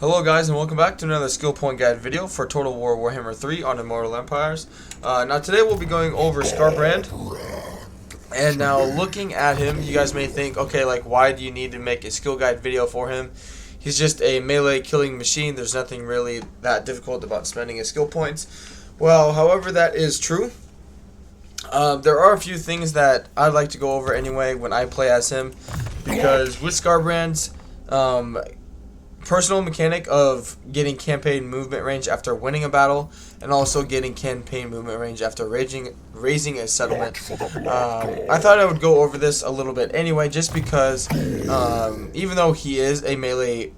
Hello guys, and welcome back to another skill point guide video for Total War Warhammer 3 on Immortal Empires. Now today we'll be going over Skarbrand. And now looking at him, you guys may think, okay, like why do you need to make a skill guide video for him? He's just a melee killing machine. There's nothing really that difficult about spending his skill points. Well, however that is true, there are a few things that I'd like to go over anyway when I play as him. Because with Skarbrand's personal mechanic of getting campaign movement range after winning a battle, and also getting campaign movement range after raising a settlement. I thought I would go over this a little bit anyway, just because even though he is a melee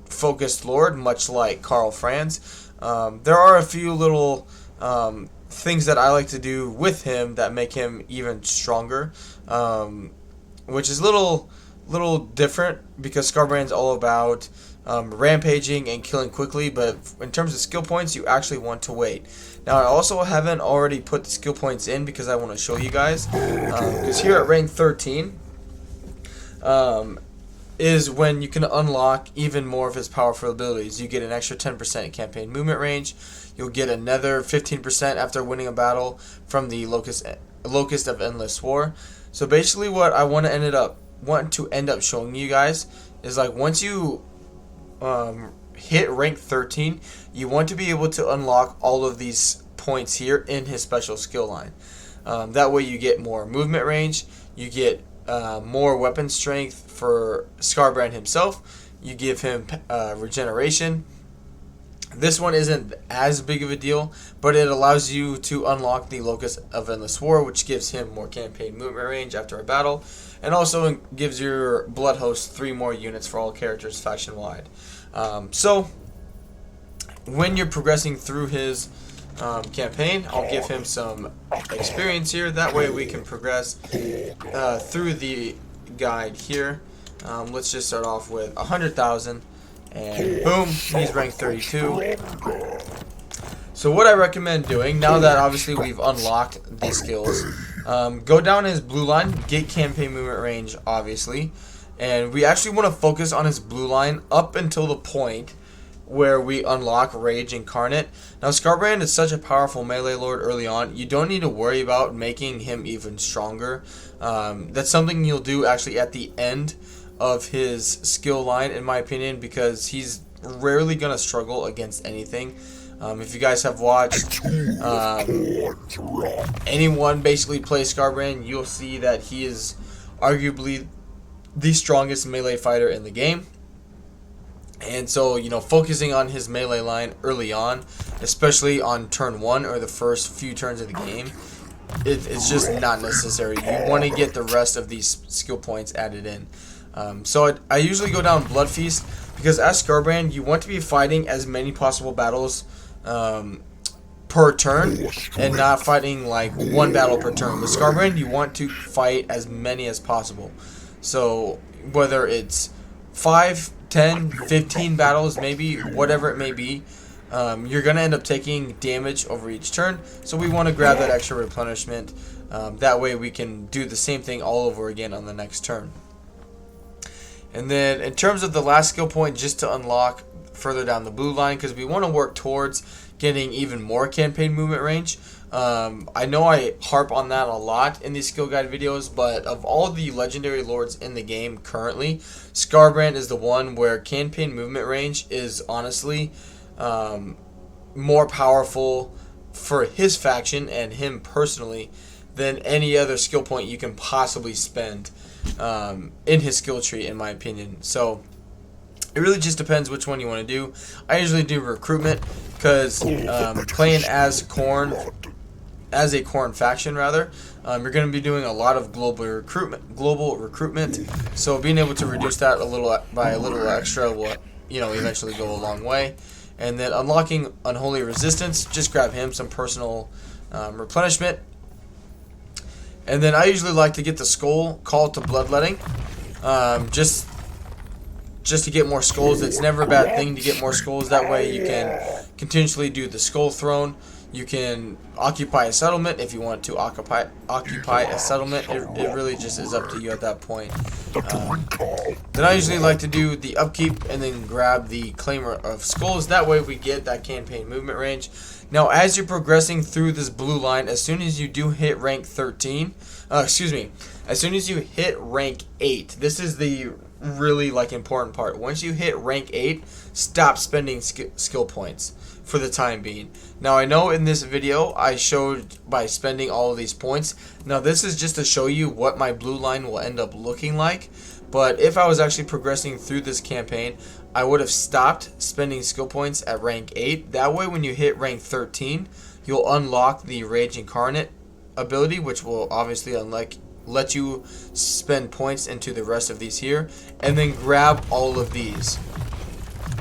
focused lord, much like Karl Franz, there are a few little things that I like to do with him that make him even stronger, which is little different because Skarbrand's all about rampaging and killing quickly, but in terms of skill points, you actually want to wait. Now, I also haven't already put the skill points in because I want to show you guys. Because here at rank 13 is when you can unlock even more of his powerful abilities. You get an extra 10% campaign movement range. You'll get another 15% after winning a battle from the Locust of Endless War. So basically, what I want to end up showing you guys is, like, once you hit rank 13, you want to be able to unlock all of these points here in his special skill line. That way you get more movement range, you get more weapon strength for Skarbrand himself, you give him regeneration. This one isn't as big of a deal, but it allows you to unlock the Locust of Endless War, which gives him more campaign movement range after a battle, and also gives your Blood Host 3 more units for all characters faction-wide. So, when you're progressing through his campaign, I'll give him some experience here. That way we can progress through the guide here. Let's just start off with 100,000. And boom, he's rank 32. So what I recommend doing, now that obviously we've unlocked these skills, go down his blue line, get campaign movement range, obviously. And we actually want to focus on his blue line up until the point where we unlock Rage Incarnate. Now, Skarbrand is such a powerful melee lord early on, you don't need to worry about making him even stronger. That's something you'll do actually at the end of his skill line, in my opinion, because he's rarely going to struggle against anything. If you guys have watched anyone basically play Skarbrand, you'll see that he is arguably the strongest melee fighter in the game. And so, you know, focusing on his melee line early on, especially on turn 1 or the first few turns of the game, it's just not necessary. You want to get the rest of these skill points added in. So I usually go down Blood Feast because as Skarbrand, you want to be fighting as many possible battles per turn and not fighting like one battle per turn. With Skarbrand, you want to fight as many as possible. So whether it's 5, 10, 15 battles, maybe, whatever it may be, you're going to end up taking damage over each turn. So we want to grab that extra replenishment. That way we can do the same thing all over again on the next turn. And then in terms of the last skill point, just to unlock further down the blue line, because we want to work towards getting even more campaign movement range. I know I harp on that a lot in these skill guide videos, but of all the legendary lords in the game currently, Skarbrand is the one where campaign movement range is honestly more powerful for his faction and him personally than any other skill point you can possibly spend in his skill tree, in my opinion. So it really just depends which one you want to do. I usually do recruitment because playing as a Khorne faction rather, you're going to be doing a lot of global recruitment. So being able to reduce that by a little extra will, you know, eventually go a long way. And then unlocking Unholy Resistance, just grab him some personal replenishment. And then I usually like to get the Skull Call to Bloodletting, just to get more skulls. It's never a bad thing to get more skulls. That way you can continuously do the skull throne. You can occupy a settlement if you want to occupy a settlement. It really just is up to you at that point. Then I usually like to do the upkeep and then grab the Claimer of Skulls. That way we get that campaign movement range. Now, as you're progressing through this blue line, as soon as you do hit rank 13, as soon as you hit rank 8, this is the really important part. Once you hit rank 8, stop spending skill points for the time being. Now, I know in this video I showed by spending all of these points. Now, this is just to show you what my blue line will end up looking like. But if I was actually progressing through this campaign, I would have stopped spending skill points at rank 8. That way, when you hit rank 13, you'll unlock the Rage Incarnate ability, which will obviously let you spend points into the rest of these here, and then grab all of these.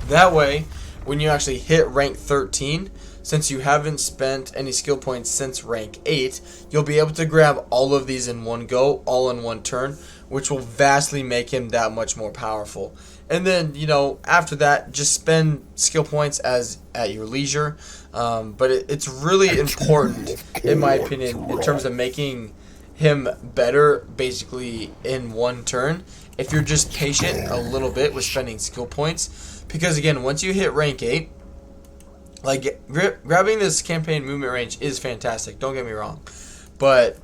That way, when you actually hit rank 13, since you haven't spent any skill points since rank 8, you'll be able to grab all of these in one go, all in one turn, which will vastly make him that much more powerful. And then, after that, just spend skill points at your leisure. But it's really important, in my opinion, in terms of making him better basically in one turn, if you're just patient a little bit with spending skill points. Because again, once you hit rank 8, grabbing this campaign movement range is fantastic, don't get me wrong. But,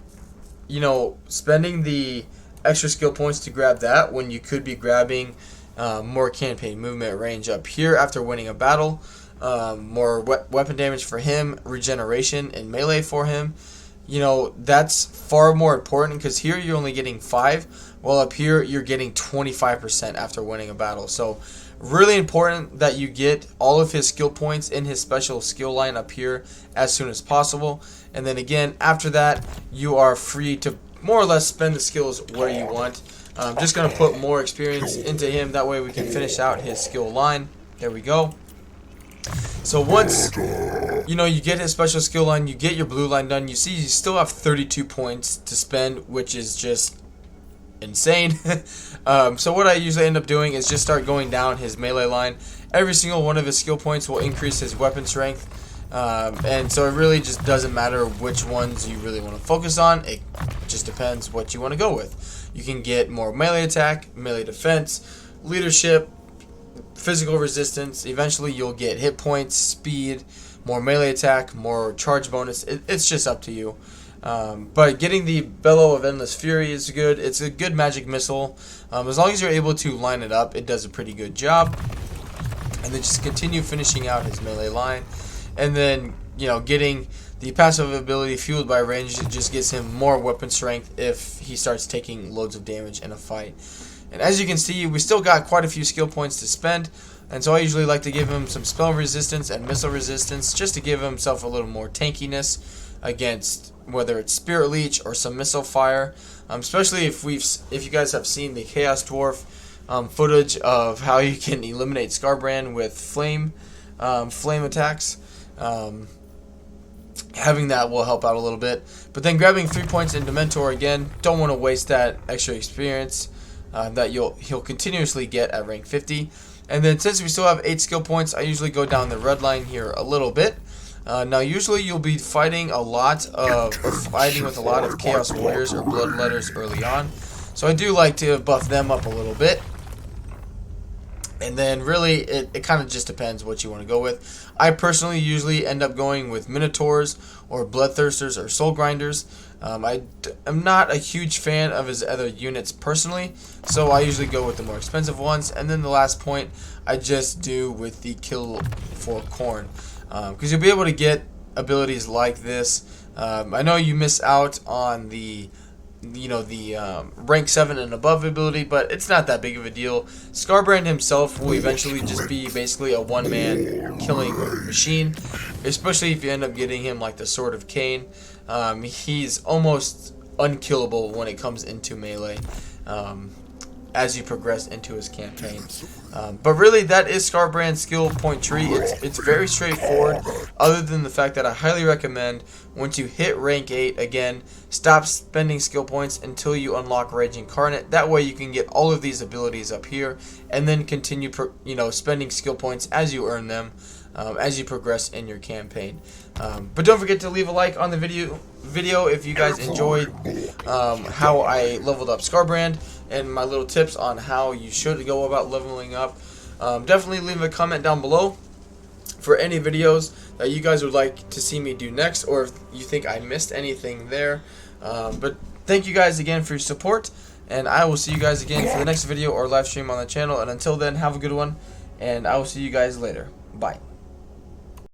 spending the extra skill points to grab that when you could be grabbing more campaign movement range up here after winning a battle, more weapon damage for him, regeneration and melee for him, that's far more important, because here you're only getting 5, while up here you're getting 25% after winning a battle. So really important that you get all of his skill points in his special skill line up here as soon as possible. And then again, after that, you are free to more or less spend the skills where you want. I'm just going to put more experience into him. That way we can finish out his skill line. There we go. So once, you get his special skill line, you get your blue line done, you see you still have 32 points to spend, which is just insane. So what I usually end up doing is just start going down his melee line. Every single one of his skill points will increase his weapon strength. And so it really just doesn't matter which ones you really want to focus on. It just depends what you want to go with. You can get more melee attack, melee defense, leadership, physical resistance. Eventually you'll get hit points, speed, more melee attack, more charge bonus. It's just up to you. But getting the Bellow of Endless Fury is good. It's a good magic missile. As long as you're able to line it up, it does a pretty good job. And then just continue finishing out his melee line. And then, getting the passive ability Fueled by Range, it just gives him more weapon strength if he starts taking loads of damage in a fight. And as you can see, we still got quite a few skill points to spend. And so I usually like to give him some spell resistance and missile resistance, just to give himself a little more tankiness against whether it's Spirit Leech or some missile fire. Especially if you guys have seen the Chaos Dwarf footage of how you can eliminate Skarbrand with flame attacks. Having that will help out a little bit. But then grabbing 3 points in Dementor again, don't want to waste that extra experience that he'll continuously get at rank 50. And then since we still have 8 skill points, I usually go down the red line here a little bit. Now usually you'll be fighting with a lot of Chaos Warriors or Bloodletters early on. So I do like to buff them up a little bit. And then really, it kind of just depends what you want to go with. I personally usually end up going with Minotaurs or Bloodthirsters or Soul Grinders. I am not a huge fan of his other units personally, so I usually go with the more expensive ones. And then the last point, I just do with the Kill for Corn. Because you'll be able to get abilities like this. I know you miss out on the rank 7 and above ability, but it's not that big of a deal. Skarbrand himself will eventually just be basically a one-man killing machine, especially if you end up getting him like the Sword of Cain. He's almost unkillable when it comes into melee as you progress into his campaign. But really, that is Skarbrand's skill point tree. It's very straightforward, other than the fact that I highly recommend, once you hit rank 8, again, stop spending skill points until you unlock Rage Incarnate. That way you can get all of these abilities up here, and then continue spending skill points as you earn them. as you progress in your campaign. But don't forget to leave a like on the video if you guys enjoyed how I leveled up Skarbrand and my little tips on how you should go about leveling up. Definitely leave a comment down below for any videos that you guys would like to see me do next, or if you think I missed anything there. But thank you guys again for your support, and I will see you guys again for the next video or live stream on the channel. And until then, have a good one, and I will see you guys later. Bye.